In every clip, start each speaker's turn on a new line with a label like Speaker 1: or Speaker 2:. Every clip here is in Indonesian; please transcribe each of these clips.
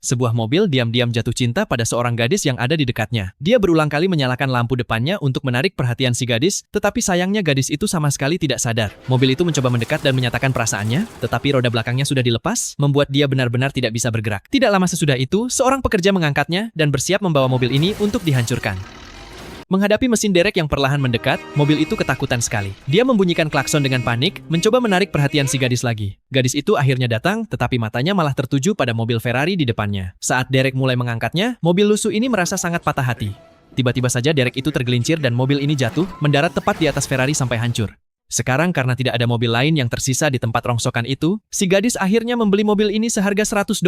Speaker 1: Sebuah mobil diam-diam jatuh cinta pada seorang gadis yang ada di dekatnya. Dia berulang kali menyalakan lampu depannya untuk menarik perhatian si gadis, tetapi sayangnya gadis itu sama sekali tidak sadar. Mobil itu mencoba mendekat dan menyatakan perasaannya, tetapi roda belakangnya sudah dilepas, membuat dia benar-benar tidak bisa bergerak. Tidak lama sesudah itu, seorang pekerja mengangkatnya dan bersiap membawa mobil ini untuk dihancurkan. Menghadapi mesin derek yang perlahan mendekat, mobil itu ketakutan sekali. Dia membunyikan klakson dengan panik, mencoba menarik perhatian si gadis lagi. Gadis itu akhirnya datang, tetapi matanya malah tertuju pada mobil Ferrari di depannya. Saat derek mulai mengangkatnya, mobil lusuh ini merasa sangat patah hati. Tiba-tiba saja derek itu tergelincir dan mobil ini jatuh, mendarat tepat di atas Ferrari sampai hancur. Sekarang karena tidak ada mobil lain yang tersisa di tempat rongsokan itu, si gadis akhirnya membeli mobil ini seharga $100.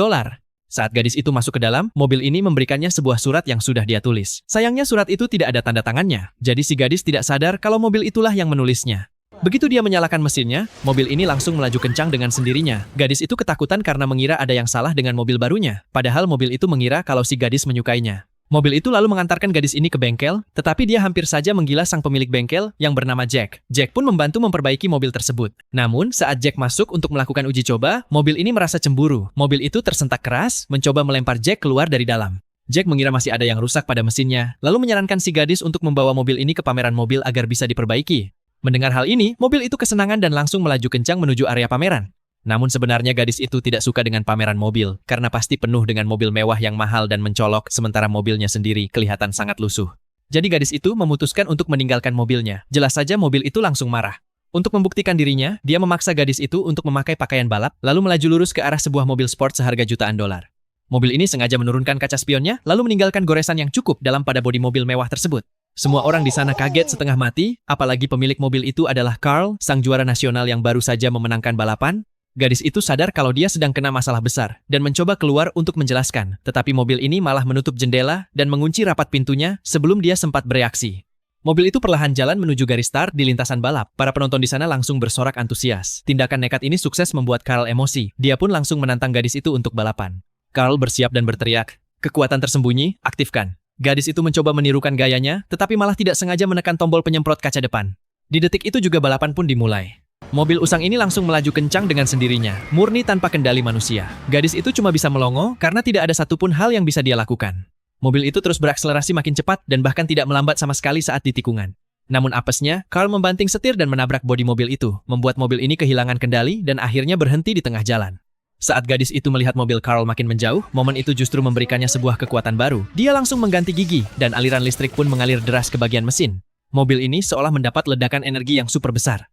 Speaker 1: Saat gadis itu masuk ke dalam, mobil ini memberikannya sebuah surat yang sudah dia tulis. Sayangnya surat itu tidak ada tanda tangannya, jadi si gadis tidak sadar kalau mobil itulah yang menulisnya. Begitu dia menyalakan mesinnya, mobil ini langsung melaju kencang dengan sendirinya. Gadis itu ketakutan karena mengira ada yang salah dengan mobil barunya, padahal mobil itu mengira kalau si gadis menyukainya. Mobil itu lalu mengantarkan gadis ini ke bengkel, tetapi dia hampir saja menggila sang pemilik bengkel yang bernama Jack. Jack pun membantu memperbaiki mobil tersebut. Namun, saat Jack masuk untuk melakukan uji coba, mobil ini merasa cemburu. Mobil itu tersentak keras, mencoba melempar Jack keluar dari dalam. Jack mengira masih ada yang rusak pada mesinnya, lalu menyarankan si gadis untuk membawa mobil ini ke pameran mobil agar bisa diperbaiki. Mendengar hal ini, mobil itu kesenangan dan langsung melaju kencang menuju area pameran. Namun sebenarnya gadis itu tidak suka dengan pameran mobil, karena pasti penuh dengan mobil mewah yang mahal dan mencolok, sementara mobilnya sendiri kelihatan sangat lusuh. Jadi gadis itu memutuskan untuk meninggalkan mobilnya. Jelas saja mobil itu langsung marah. Untuk membuktikan dirinya, dia memaksa gadis itu untuk memakai pakaian balap, lalu melaju lurus ke arah sebuah mobil sport seharga jutaan dolar. Mobil ini sengaja menurunkan kaca spionnya, lalu meninggalkan goresan yang cukup dalam pada bodi mobil mewah tersebut. Semua orang di sana kaget setengah mati, apalagi pemilik mobil itu adalah Carl, sang juara nasional yang baru saja memenangkan balapan. Gadis itu sadar kalau dia sedang kena masalah besar dan mencoba keluar untuk menjelaskan, tetapi mobil ini malah menutup jendela dan mengunci rapat pintunya sebelum dia sempat bereaksi. Mobil itu perlahan jalan menuju garis start di lintasan balap. Para penonton di sana langsung bersorak antusias. Tindakan nekat ini sukses membuat Carl emosi. Dia pun langsung menantang gadis itu untuk balapan. Carl bersiap dan berteriak, "Kekuatan tersembunyi, aktifkan." Gadis itu mencoba menirukan gayanya, tetapi malah tidak sengaja menekan tombol penyemprot kaca depan. Di detik itu juga balapan pun dimulai. Mobil usang ini langsung melaju kencang dengan sendirinya, murni tanpa kendali manusia. Gadis itu cuma bisa melongo karena tidak ada satupun hal yang bisa dia lakukan. Mobil itu terus berakselerasi makin cepat dan bahkan tidak melambat sama sekali saat di tikungan. Namun apesnya, Carl membanting setir dan menabrak bodi mobil itu, membuat mobil ini kehilangan kendali dan akhirnya berhenti di tengah jalan. Saat gadis itu melihat mobil Carl makin menjauh, momen itu justru memberikannya sebuah kekuatan baru. Dia langsung mengganti gigi dan aliran listrik pun mengalir deras ke bagian mesin. Mobil ini seolah mendapat ledakan energi yang super besar.